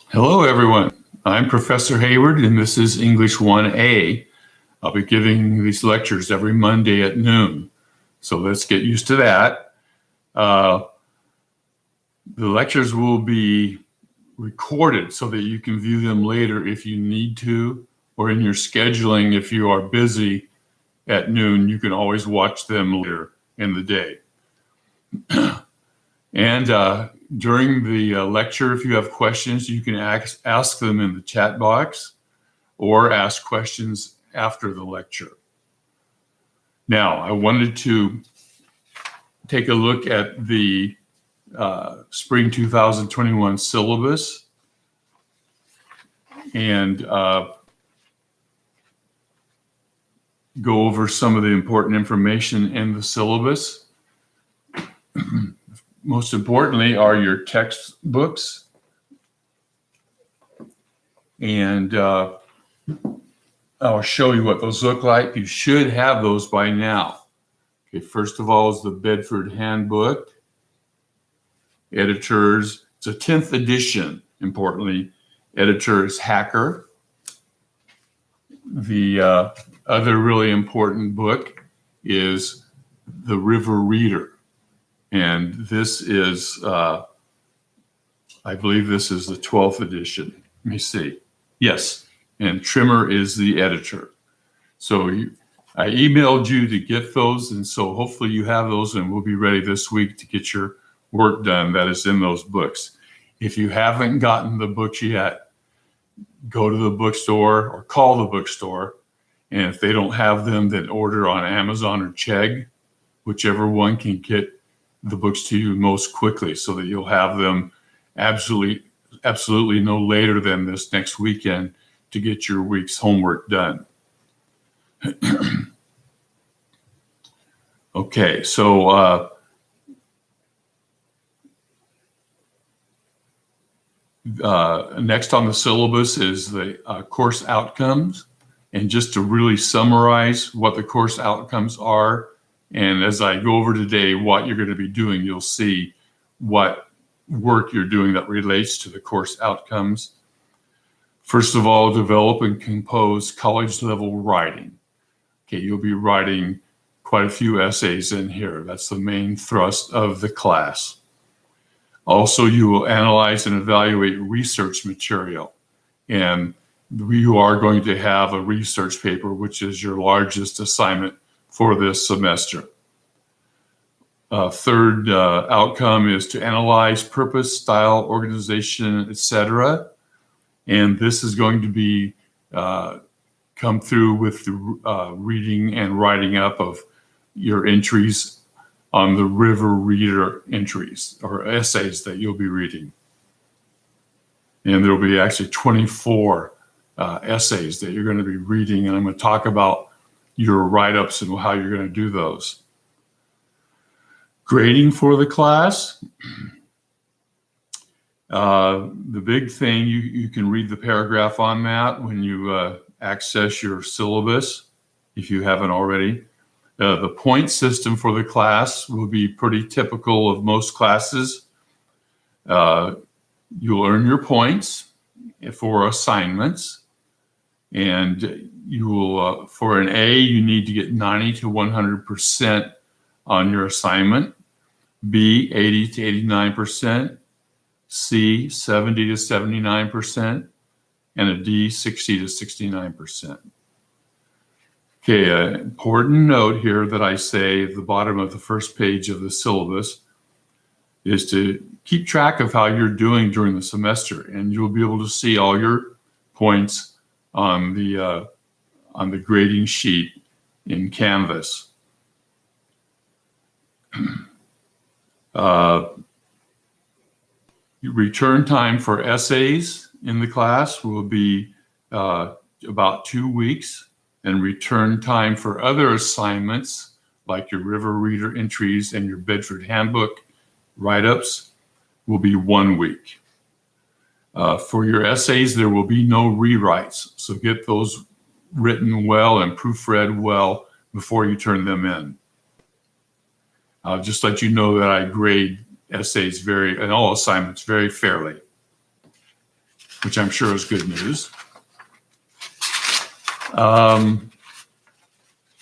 Hello, everyone. I'm Professor Hayward, and this is English 1A. I'll be giving these lectures every Monday at noon, so let's get used to that. The lectures will be recorded so that you can view them later if you need to, or in your scheduling, if you are busy at noon, you can always watch them later in the day. And during the lecture, if you have questions, you can ask them in the chat box or ask questions after the lecture. Now, I wanted to take a look at the Spring 2021 syllabus and go over some of the important information in the syllabus. Most importantly are your textbooks, and I'll show you what those look like. You should have those by now. Okay, first of all is the Bedford Handbook. Editors, it's a 10th edition, importantly. Editor is Hacker. The other really important book is The River Reader. And this is, I believe this is the 12th edition. Let me see. Yes, and Trimmer is the editor. So I emailed you to get those, and so hopefully you have those, and we'll be ready this week to get your work done that is in those books. If you haven't gotten the books yet, go to the bookstore or call the bookstore, and if they don't have them, then order on Amazon or Chegg, whichever one can get the books to you most quickly, so that you'll have them absolutely no later than this next weekend to get your week's homework done. Okay, so next on the syllabus is the course outcomes. And just to really summarize what the course outcomes are, and as I go over today what you're going to be doing, you'll see what work you're doing that relates to the course outcomes. First of all, develop and compose college-level writing. Okay, you'll be writing quite a few essays in here. That's the main thrust of the class. Also, you will analyze and evaluate research material. And you are going to have a research paper, which is your largest assignment for this semester. Third outcome is to analyze purpose, style, organization, etc. And this is going to be come through with the reading and writing up of your entries on the River Reader entries or essays that you'll be reading. And there'll be actually 24 essays that you're going to be reading, and I'm going to talk about your write-ups and how you're going to do those. Grading for the class. The big thing, you can read the paragraph on that when you access your syllabus, if you haven't already. The point system for the class will be pretty typical of most classes. You'll earn your points for assignments, and you will, for an A, you need to get 90 to 100% on your assignment. B, 80 to 89%. C, 70 to 79%. And a D, 60 to 69%. Okay, an important note here that I say at the bottom of the first page of the syllabus is to keep track of how you're doing during the semester, and you'll be able to see all your points on the grading sheet in Canvas. Return time for essays in the class will be about 2 weeks, and return time for other assignments like your River Reader entries and your Bedford Handbook write-ups will be 1 week. For your essays, there will be no rewrites, so get those written well and proofread well before you turn them in. I'll just let you know that I grade essays and all assignments very fairly. which I'm sure is good news.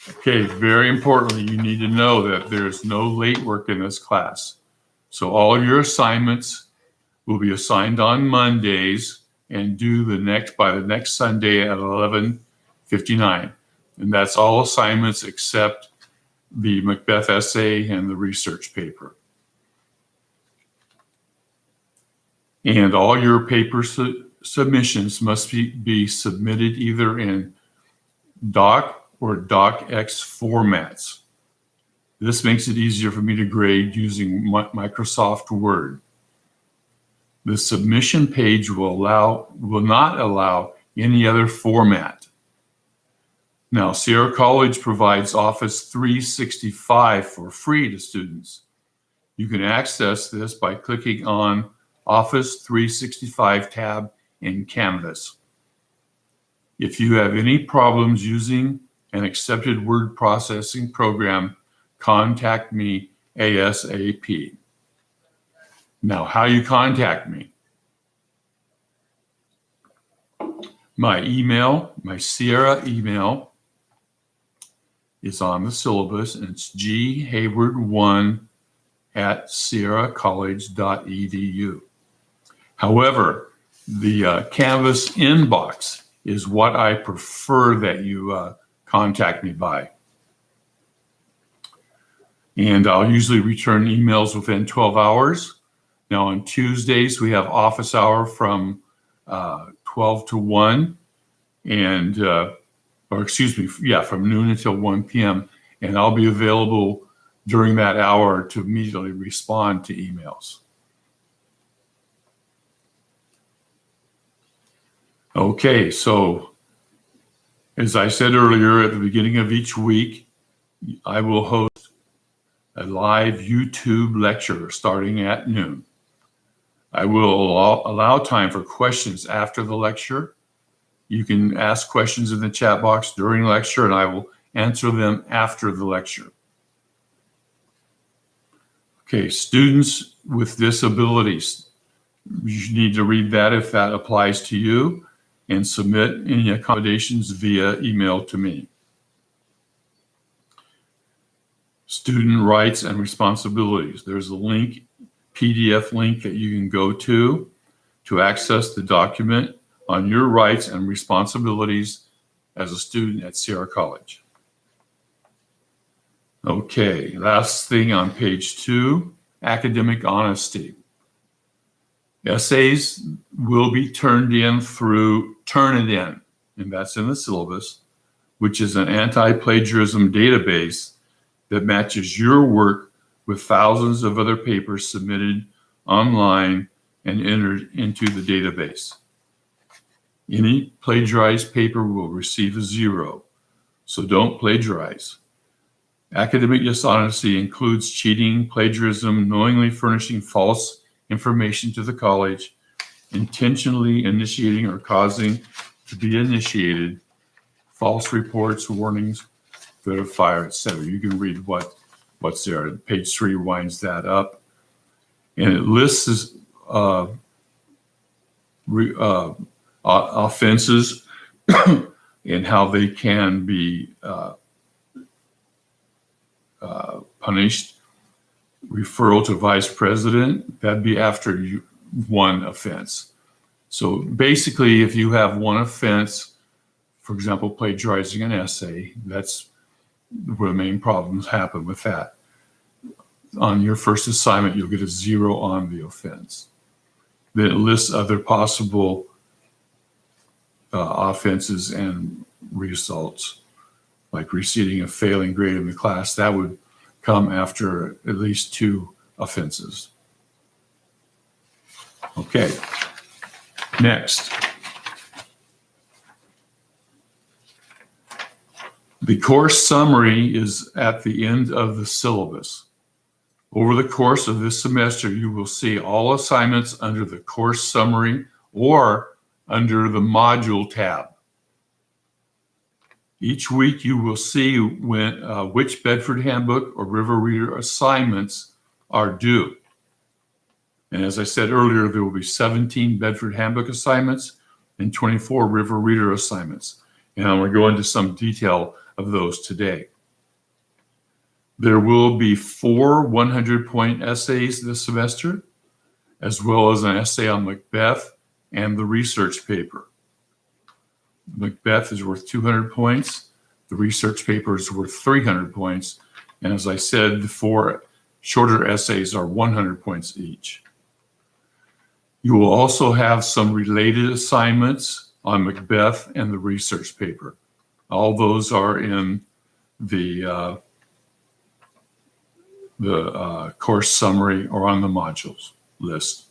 Okay, very importantly, you need to know that there's no late work in this class. So all of your assignments will be assigned on Mondays and due by the next Sunday at 11:59. And that's all assignments except the Macbeth essay and the research paper. And all your paper submissions must be submitted either in Doc or DocX formats. This makes it easier for me to grade using Microsoft Word. The submission page will not allow any other format. Now, Sierra College provides Office 365 for free to students. You can access this by clicking on Office 365 tab in Canvas. If you have any problems using an accepted word processing program, contact me ASAP. Now, how you contact me? My email, my Sierra email is on the syllabus, and it's ghayward1@sierracollege.edu. However, the Canvas inbox is what I prefer that you contact me by. And I'll usually return emails within 12 hours. Now on Tuesdays, we have office hour from 12 to 1 and, from noon until 1 p.m. And I'll be available during that hour to immediately respond to emails. Okay, so as I said earlier, at the beginning of each week, I will host a live YouTube lecture starting at noon. I will allow time for questions after the lecture. You can ask questions in the chat box during lecture, and I will answer them after the lecture. Okay, students with disabilities. You need to read that if that applies to you, and submit any accommodations via email to me. Student rights and responsibilities. There's a link, PDF link that you can go to access the document on your rights and responsibilities as a student at Sierra College. Okay, last thing on page 2, academic honesty. Essays will be turned in through Turnitin, and that's in the syllabus, which is an anti-plagiarism database that matches your work with thousands of other papers submitted online and entered into the database. Any plagiarized paper will receive a 0, so don't plagiarize. Academic dishonesty includes cheating, plagiarism, knowingly furnishing false information to the college, intentionally initiating or causing to be initiated, false reports, warnings, threat of fire, etc. You can read what's there. Page 3 winds that up, and it lists offenses and how they can be punished. Referral to vice president, that'd be after one offense. So basically, if you have one offense, for example, plagiarizing an essay, that's where the main problems happen with that. On your first assignment, you'll get a 0 on the offense. Then it lists other possible offenses and results, like receiving a failing grade in the class. That would come after at least 2 offenses. Okay, next. The course summary is at the end of the syllabus. Over the course of this semester, you will see all assignments under the course summary or under the module tab. Each week, you will see which Bedford Handbook or River Reader assignments are due. And as I said earlier, there will be 17 Bedford Handbook assignments and 24 River Reader assignments. And I'm going to go into some detail of those today. There will be 4 100-point essays this semester, as well as an essay on Macbeth and the research paper. Macbeth is worth 200 points. The research paper is worth 300 points. And as I said, the 4 shorter essays are 100 points each. You will also have some related assignments on Macbeth and the research paper. All those are in the course summary or on the modules list.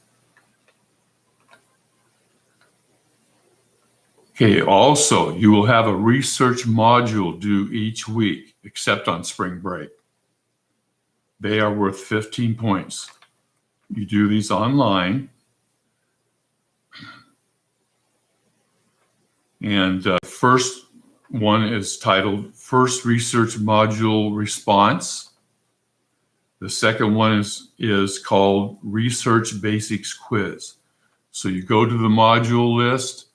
Okay, also, you will have a research module due each week, except on spring break. They are worth 15 points. You do these online. And first one is titled First Research Module Response. The second one is called Research Basics Quiz. So you go to the module list,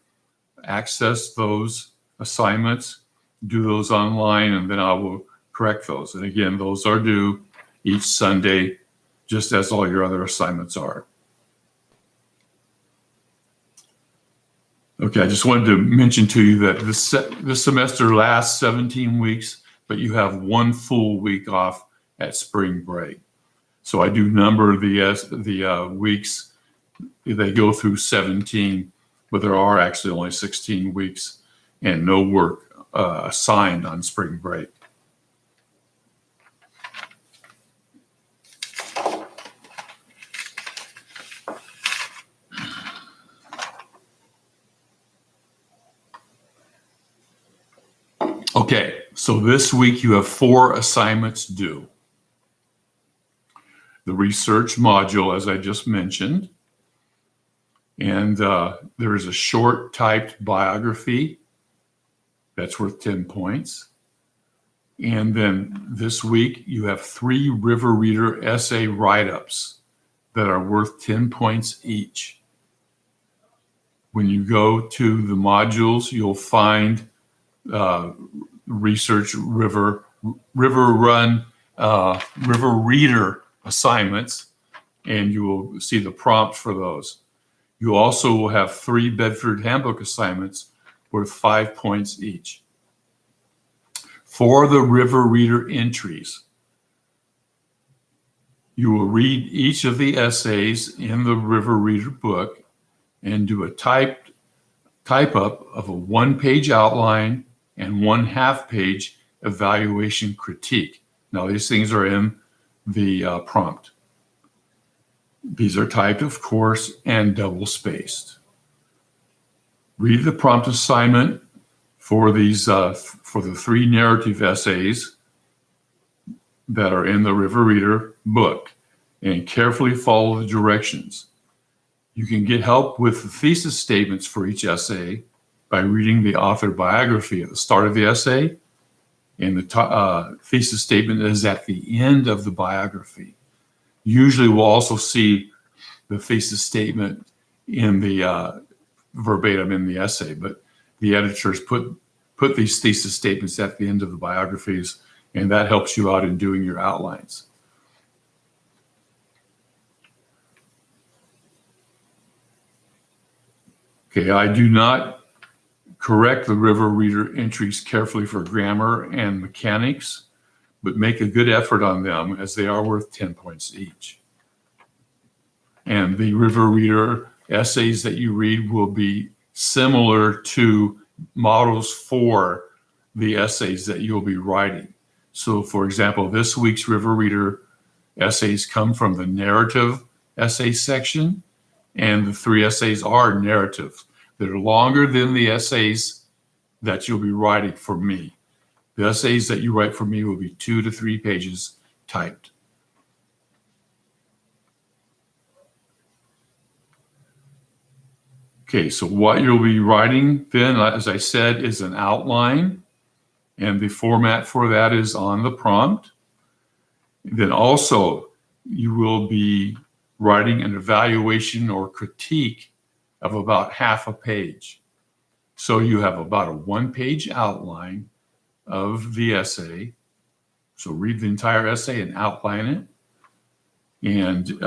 access those assignments, do those online, and then I will correct those. And again, those are due each Sunday, just as all your other assignments are. Okay, I just wanted to mention to you that this semester lasts 17 weeks, but you have 1 full week off at spring break. So I do number the weeks. They go through 17, but there are actually only 16 weeks and no work assigned on spring break. Okay, so this week you have 4 assignments due. The research module, as I just mentioned, and there is a short typed biography that's worth 10 points. And then this week you have 3 River Reader essay write-ups that are worth 10 points each. When you go to the modules, you'll find research River Reader assignments, and you will see the prompt for those. You also will have 3 Bedford Handbook assignments worth 5 points each. For the River Reader entries, you will read each of the essays in the River Reader book and do a type up of a 1-page outline and 1/2-page evaluation critique. Now, these things are in the prompt. These are typed, of course, and double-spaced. Read the prompt assignment for these for the 3 narrative essays that are in the River Reader book, and carefully follow the directions. You can get help with the thesis statements for each essay by reading the author biography at the start of the essay, and the thesis statement is at the end of the biography. Usually we'll also see the thesis statement in the verbatim in the essay, but the editors put these thesis statements at the end of the biographies, and that helps you out in doing your outlines. Okay, I do not correct the River Reader entries carefully for grammar and mechanics, but make a good effort on them as they are worth 10 points each. And the River Reader essays that you read will be similar to models for the essays that you'll be writing. So for example, this week's River Reader essays come from the narrative essay section, and the 3 essays are narrative. They're longer than the essays that you'll be writing for me. The essays that you write for me will be 2 to 3 pages typed. Okay, so what you'll be writing then, as I said, is an outline, and the format for that is on the prompt. Then also, you will be writing an evaluation or critique of about half a page. So you have about a one-page outline of the essay. So read the entire essay and outline it. And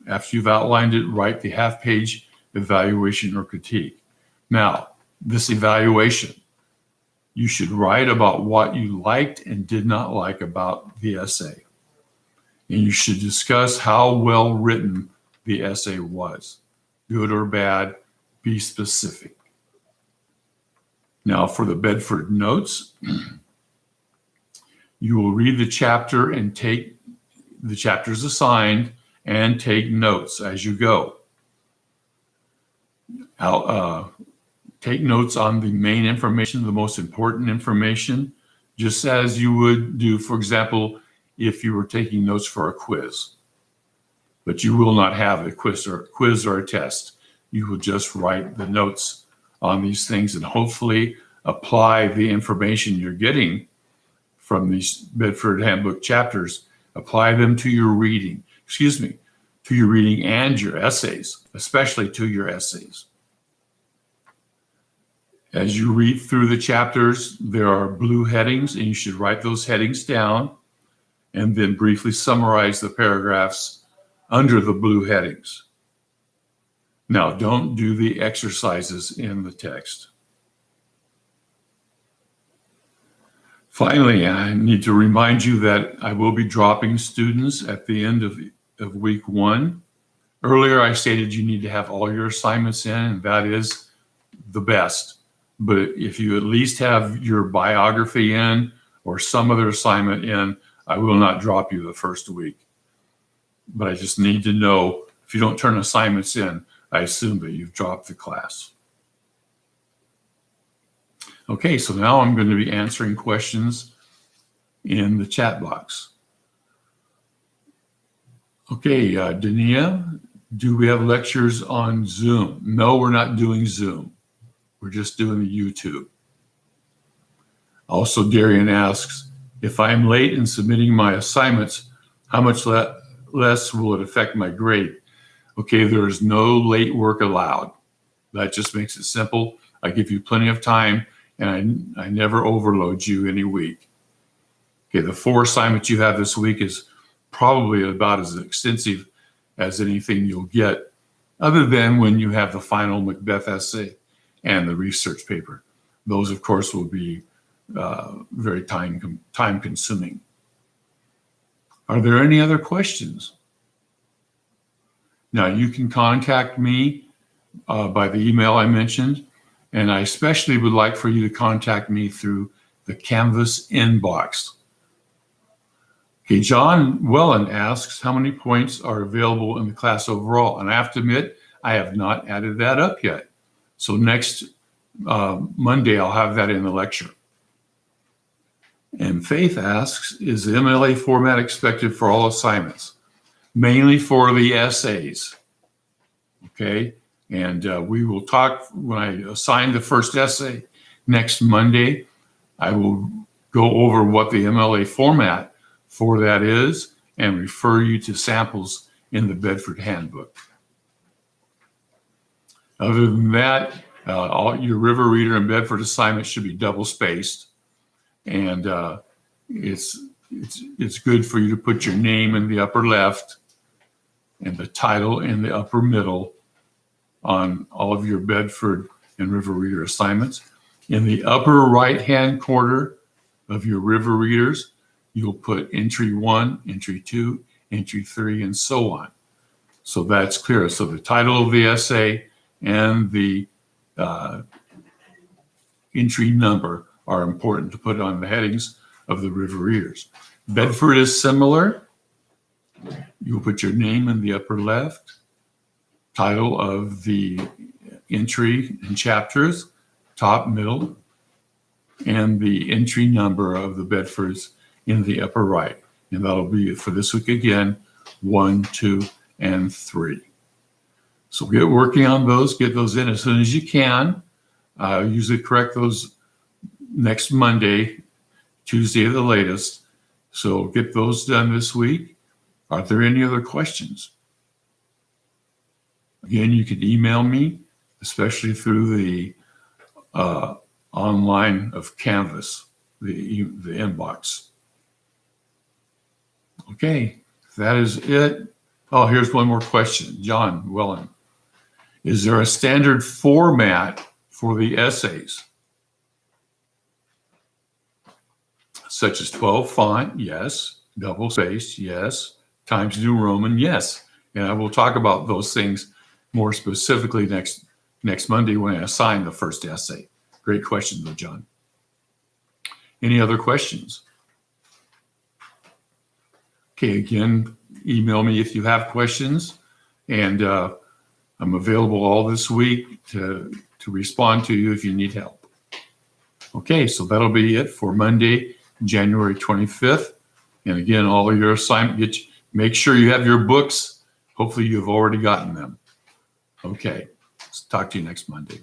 after you've outlined it, write the half-page evaluation or critique. Now, this evaluation, you should write about what you liked and did not like about the essay. And you should discuss how well written the essay was, good or bad, be specific. Now for the Bedford notes, you will read the chapter and take the chapters assigned and take notes as you go. Take notes on the main information, the most important information, just as you would do, for example, if you were taking notes for a quiz. But you will not have a quiz or a test. You will just write the notes on these things and hopefully apply the information you're getting from these Bedford Handbook chapters, apply them to your reading, to your reading and your essays, especially to your essays. As you read through the chapters, there are blue headings, and you should write those headings down and then briefly summarize the paragraphs under the blue headings. Now, don't do the exercises in the text. Finally, I need to remind you that I will be dropping students at the end of week 1. Earlier, I stated you need to have all your assignments in, and that is the best. But if you at least have your biography in or some other assignment in, I will not drop you the first week. But I just need to know, if you don't turn assignments in, I assume that you've dropped the class. Okay, so now I'm going to be answering questions in the chat box. Okay, Dania, do we have lectures on Zoom? No, we're not doing Zoom. We're just doing the YouTube. Also, Darian asks, if I'm late in submitting my assignments, how much less will it affect my grade? Okay, there is no late work allowed. That just makes it simple. I give you plenty of time, and I never overload you any week. Okay, the 4 assignments you have this week is probably about as extensive as anything you'll get, other than when you have the final Macbeth essay and the research paper. Those, of course, will be very time consuming. Are there any other questions? Now, you can contact me by the email I mentioned, and I especially would like for you to contact me through the Canvas inbox. Okay, John Wellen asks, how many points are available in the class overall? And I have to admit, I have not added that up yet. So next Monday, I'll have that in the lecture. And Faith asks, is the MLA format expected for all assignments? Mainly for the essays, okay? And we will talk, when I assign the first essay next Monday, I will go over what the MLA format for that is and refer you to samples in the Bedford Handbook. Other than that, all your River Reader and Bedford assignments should be double spaced. And it's good for you to put your name in the upper left and the title in the upper middle on all of your Bedford and River Reader assignments. In the upper right-hand corner of your River Readers, you'll put entry 1, entry 2, entry 3, and so on. So that's clear. So the title of the essay and the entry number are important to put on the headings of the River Readers. Bedford is similar. You'll put your name in the upper left, title of the entry and chapters, top, middle, and the entry number of the Bedfords in the upper right. And that'll be for this week again, 1, 2, and 3. So get working on those, get those in as soon as you can. Usually correct those next Monday, Tuesday at the latest. So get those done this week. Are there any other questions? Again, you can email me, especially through the online of Canvas, the inbox. Okay, that is it. Oh, here's one more question. John Wellen. Is there a standard format for the essays? Such as 12 font, yes. Double spaced, yes. Times New Roman, yes. And I will talk about those things more specifically next Monday when I assign the first essay. Great question, though, John. Any other questions? Okay, again, email me if you have questions. And I'm available all this week to respond to you if you need help. Okay, so that'll be it for Monday, January 25th. And again, all of your assignment, make sure you have your books. Hopefully you've already gotten them. Okay, let's talk to you next Monday.